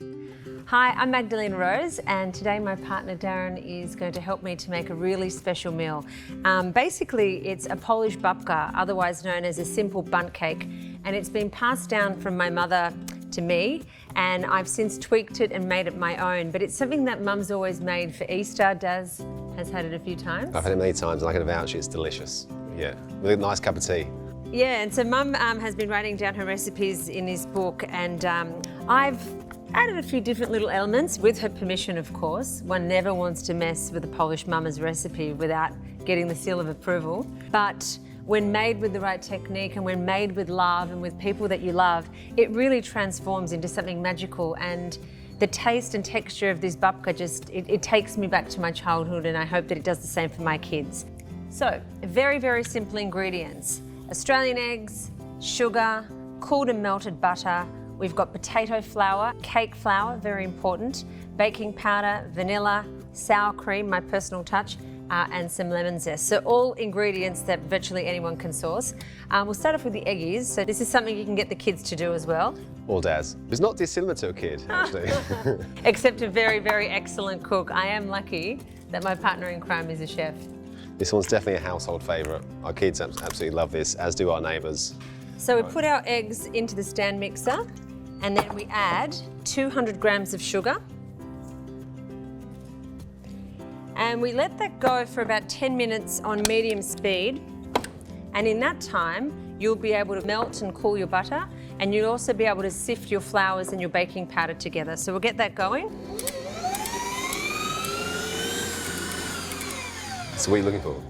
Hi, I'm Magdalene Rose, and today my partner Darren is going to help me to make a really special meal. Basically, it's a Polish babka, otherwise known as a simple bundt cake, and it's been passed down from my mother to me, and I've since tweaked it and made it my own. But it's something that Mum's always made for Easter. Daz has had it a few times. I've had it many times, and I can vouch it's delicious. Yeah, with a nice cup of tea. Yeah, and so Mum has been writing down her recipes in this book, and I've added a few different little elements, with her permission, of course. One never wants to mess with a Polish mama's recipe without getting the seal of approval. But when made with the right technique and when made with love and with people that you love, it really transforms into something magical. And the taste and texture of this babka it takes me back to my childhood, and I hope that it does the same for my kids. So, very, very simple ingredients. Australian eggs, sugar, cooled and melted butter. We've got potato flour, cake flour, very important, baking powder, vanilla, sour cream, my personal touch, and some lemon zest. So all ingredients that virtually anyone can source. We'll start off with the eggies. So this is something you can get the kids to do as well. Or Daz. It's not dissimilar to a kid, actually. Except a very, very excellent cook. I am lucky that my partner in crime is a chef. This one's definitely a household favourite. Our kids absolutely love this, as do our neighbours. So we put our eggs into the stand mixer, and then we add 200 grams of sugar. And we let that go for about 10 minutes on medium speed. And in that time, you'll be able to melt and cool your butter, and you'll also be able to sift your flours and your baking powder together. So we'll get that going. So what are you looking for?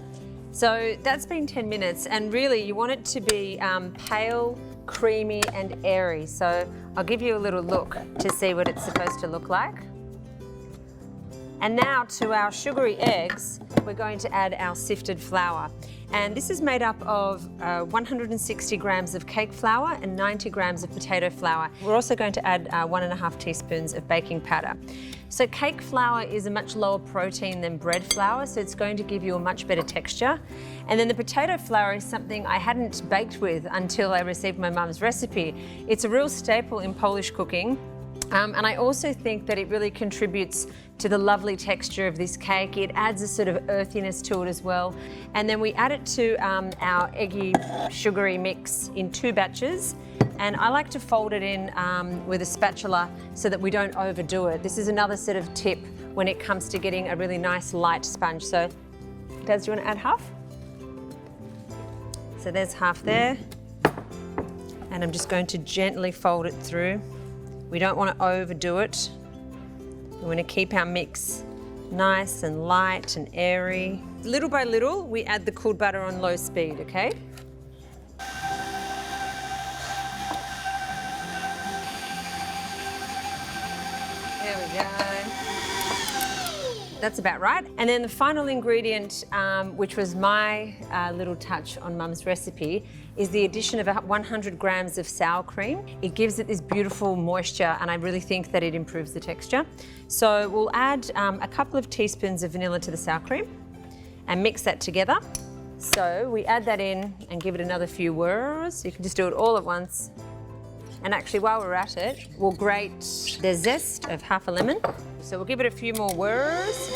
So that's been 10 minutes, and really you want it to be pale, creamy and airy. So I'll give you a little look to see what it's supposed to look like. And now to our sugary eggs, we're going to add our sifted flour. And this is made up of 160 grams of cake flour and 90 grams of potato flour. We're also going to add 1.5 teaspoons of baking powder. So cake flour is a much lower protein than bread flour, so it's going to give you a much better texture. And then the potato flour is something I hadn't baked with until I received my mum's recipe. It's a real staple in Polish cooking. And I also think that it really contributes to the lovely texture of this cake. It adds a sort of earthiness to it as well. And then we add it to our eggy, sugary mix in 2 batches. And I like to fold it in with a spatula so that we don't overdo it. This is another sort of tip when it comes to getting a really nice light sponge. So, Daz, do you want to add half? So there's half there. And I'm just going to gently fold it through. We don't want to overdo it. We want to keep our mix nice and light and airy. Little by little, we add the cooled butter on low speed, okay? There we go. That's about right. And then the final ingredient, which was my little touch on Mum's recipe, is the addition of 100 grams of sour cream. It gives it this beautiful moisture, and I really think that it improves the texture. So we'll add a couple of teaspoons of vanilla to the sour cream and mix that together. So we add that in and give it another few whirs. You can just do it all at once. And actually, while we're at it, we'll grate the zest of half a lemon. So we'll give it a few more whirs.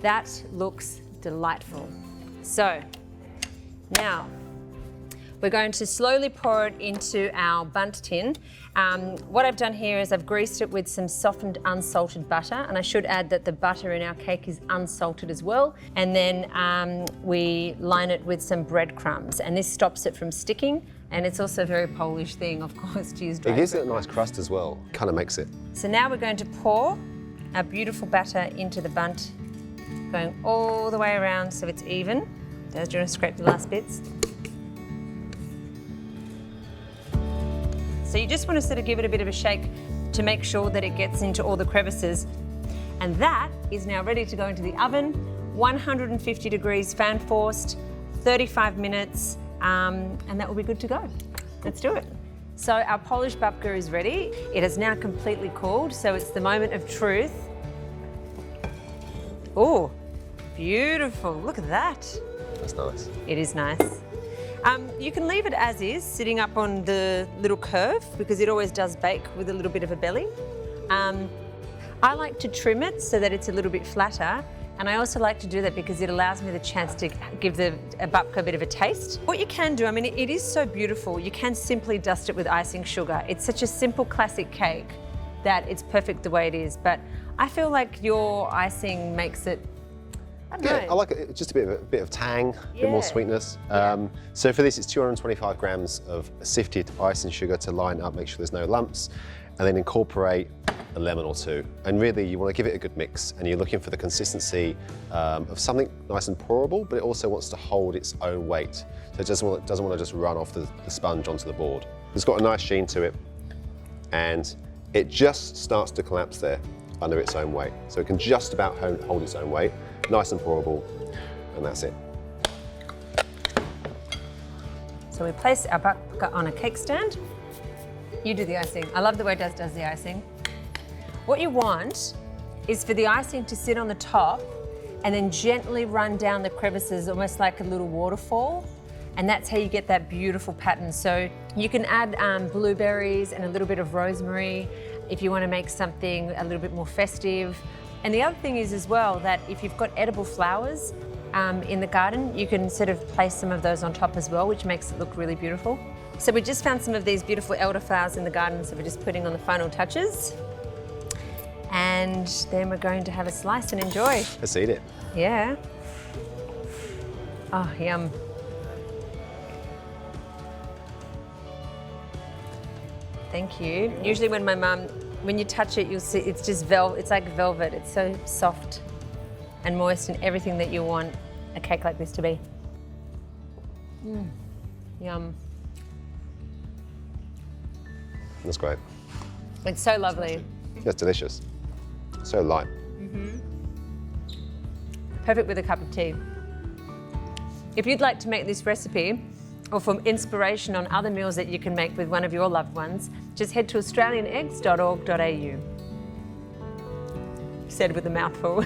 That looks delightful. So now we're going to slowly pour it into our bundt tin. What I've done here is I've greased it with some softened unsalted butter, and I should add that the butter in our cake is unsalted as well. And then we line it with some breadcrumbs, and this stops it from sticking. And it's also a very Polish thing, of course, to use dry It gives it a bread. nice crust as well, kind of makes it. So now we're going to pour our beautiful batter into the bundt, going all the way around so it's even. Daz, do you want to scrape the last bits? So you just want to sort of give it a bit of a shake to make sure that it gets into all the crevices. And that is now ready to go into the oven, 150 degrees fan forced, 35 minutes, and that will be good to go. Let's do it. So our Polish babka is ready. It has now completely cooled, so it's the moment of truth. Oh, beautiful, look at that. That's nice. It is nice. You can leave it as is, sitting up on the little curve, because it always does bake with a little bit of a belly. I like to trim it so that it's a little bit flatter, and I also like to do that because it allows me the chance to give a babka a bit of a taste. What you can do, I mean, it is so beautiful, you can simply dust it with icing sugar. It's such a simple classic cake that it's perfect the way it is, but I feel like your icing makes it, I don't know. Yeah, I like it, just a bit of tang, a bit more Yeah. sweetness. So for this, it's 225 grams of sifted icing sugar to line up, make sure there's no lumps, and then incorporate a lemon or two. And really, you want to give it a good mix, and you're looking for the consistency of something nice and pourable, but it also wants to hold its own weight. So it doesn't want to just run off the sponge onto the board. It's got a nice sheen to it, and it just starts to collapse there under its own weight. So it can just about hold its own weight, nice and pourable, and that's it. So we place our babka on a cake stand. You do the icing. I love the way Daz does the icing. What you want is for the icing to sit on the top and then gently run down the crevices, almost like a little waterfall. And that's how you get that beautiful pattern. So you can add blueberries and a little bit of rosemary if you want to make something a little bit more festive. And the other thing is as well that if you've got edible flowers in the garden, you can sort of place some of those on top as well, which makes it look really beautiful. So we just found some of these beautiful elderflowers in the garden, so we're just putting on the final touches. And then we're going to have a slice and enjoy. Let's eat it. Yeah. Oh, yum. Thank you. Usually when my mum, when you touch it, you'll see it's just velvet. It's like velvet. It's so soft and moist and everything that you want a cake like this to be. Yum. That's great. It's so lovely. That's delicious. So light. Perfect with a cup of tea. If you'd like to make this recipe or for inspiration on other meals that you can make with one of your loved ones, just head to australianeggs.org.au. Said with a mouthful.